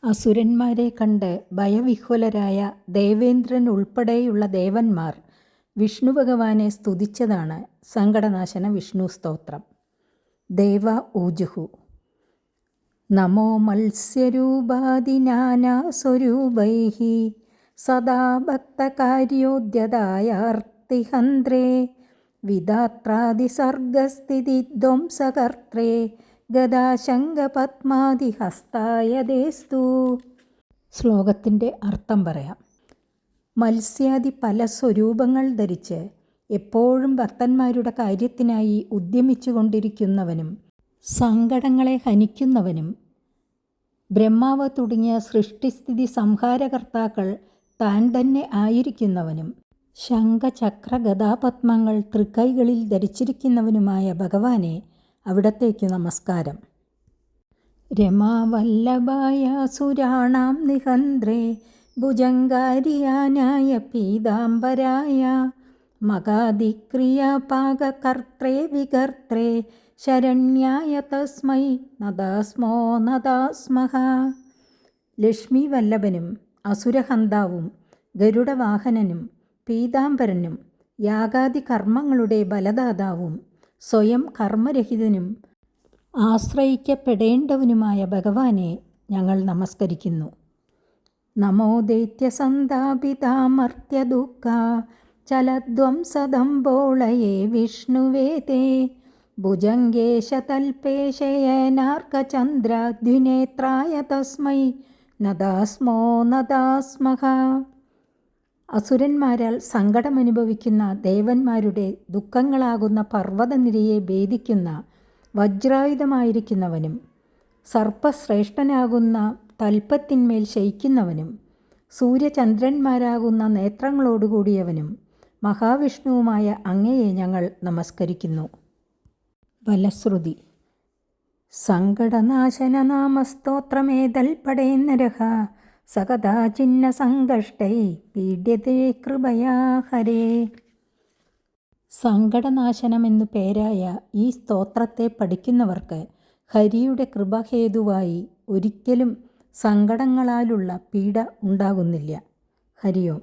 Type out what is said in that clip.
അസുരന്മാരെ കണ്ട് ഭയവിഹ്വലരായ ദേവേന്ദ്രൻ ഉൾപ്പെടെയുള്ള ദേവന്മാർ വിഷ്ണു ഭഗവാനെ സ്തുതിച്ചതാണ് സങ്കടനാശന വിഷ്ണു സ്തോത്രം. ദേവ ഊജുഹു നമോ മത്സ്യരൂപാദിനാനാസ്വരൂപൈഃ സദാ ഭക്തകാര്യോദ്യതായാർത്തിഹന്ത്രേ വിധാത്രാദിസർഗസ്ഥിതിധ്വംസകർത്രേ ഗദാശംഖപത്മാദിഹസ്തായ ദേസ്തു. ശ്ലോകത്തിൻ്റെ അർത്ഥം പറയാം. മത്സ്യാദി പല സ്വരൂപങ്ങൾ ധരിച്ച് എപ്പോഴും ഭക്തന്മാരുടെ കാര്യത്തിനായി ഉദ്യമിച്ചു കൊണ്ടിരിക്കുന്നവനും സങ്കടങ്ങളെ ഹനിക്കുന്നവനും ബ്രഹ്മാവ് തുടങ്ങിയ സൃഷ്ടിസ്ഥിതി സംഹാരകർത്താക്കൾ താൻ തന്നെ ആയിരിക്കുന്നവനും ശംഖചക്ര ഗദാപത്മങ്ങൾ തൃക്കൈകളിൽ ധരിച്ചിരിക്കുന്നവനുമായ ഭഗവാനെ അവിടത്തേക്കു നമസ്കാരം. രമാവല്ലഭായ സുരാണാം നിഹന്ത്രേ ഭുജങ്കാരിയാനായ പീതാംബരായ മകാദിക്രിയാപാകകർത്രേ വികർത്രേ ശരണ്യായ തസ്മൈ നദാസ്മോ നദാസ്മഹ. ലക്ഷ്മി വല്ലഭനും അസുരഹന്താവും ഗരുഡവാഹനനും പീതാംബരനും യാഗാദി കർമ്മങ്ങളുടെ ബലദാതാവും സ്വയം കർമ്മരഹിതനും ആശ്രയിക്കപ്പെടേണ്ടവനുമായ ഭഗവാനെ ഞങ്ങൾ നമസ്കരിക്കുന്നു. നമോ ദൈത്യസന്താപിതാമർത്യദുഃഖ ചലധ്വംസദംബോളയേ വിഷ്ണുവേ തേ ഭുജംഗേശതൽപേശയനാർക്കചന്ദ്രാദ്വിനേത്രായ തസ്മൈ നദാസ്മോ നദാസ്മഹ. അസുരന്മാരാൽ സങ്കടമനുഭവിക്കുന്ന ദേവന്മാരുടെ ദുഃഖങ്ങളാകുന്ന പർവ്വതനിരയെ ഭേദിക്കുന്ന വജ്രായുധമായിരിക്കുന്നവനും സർപ്പശ്രേഷ്ഠനാകുന്ന തൽപ്പത്തിന്മേൽ ശയിക്കുന്നവനും സൂര്യചന്ദ്രന്മാരാകുന്ന നേത്രങ്ങളോടുകൂടിയവനും മഹാവിഷ്ണുവുമായ അങ്ങയെ ഞങ്ങൾ നമസ്കരിക്കുന്നു. ഫലശ്രുതി സങ്കടനാശന നാമസ്തോത്രമേതൽപടേ നരഃ സകഥാചിന്ന സങ്കഷ്ടൈ പീഡ്യതേ കൃപയാ ഹരേ. സങ്കടനാശനമെന്നു പേരായ ഈ സ്തോത്രത്തെ പഠിക്കുന്നവർക്ക് ഹരിയുടെ കൃപഹേതുവായി ഒരിക്കലും സങ്കടങ്ങളാലുള്ള പീഡ ഉണ്ടാകുന്നില്ല. ഹരി ഓം.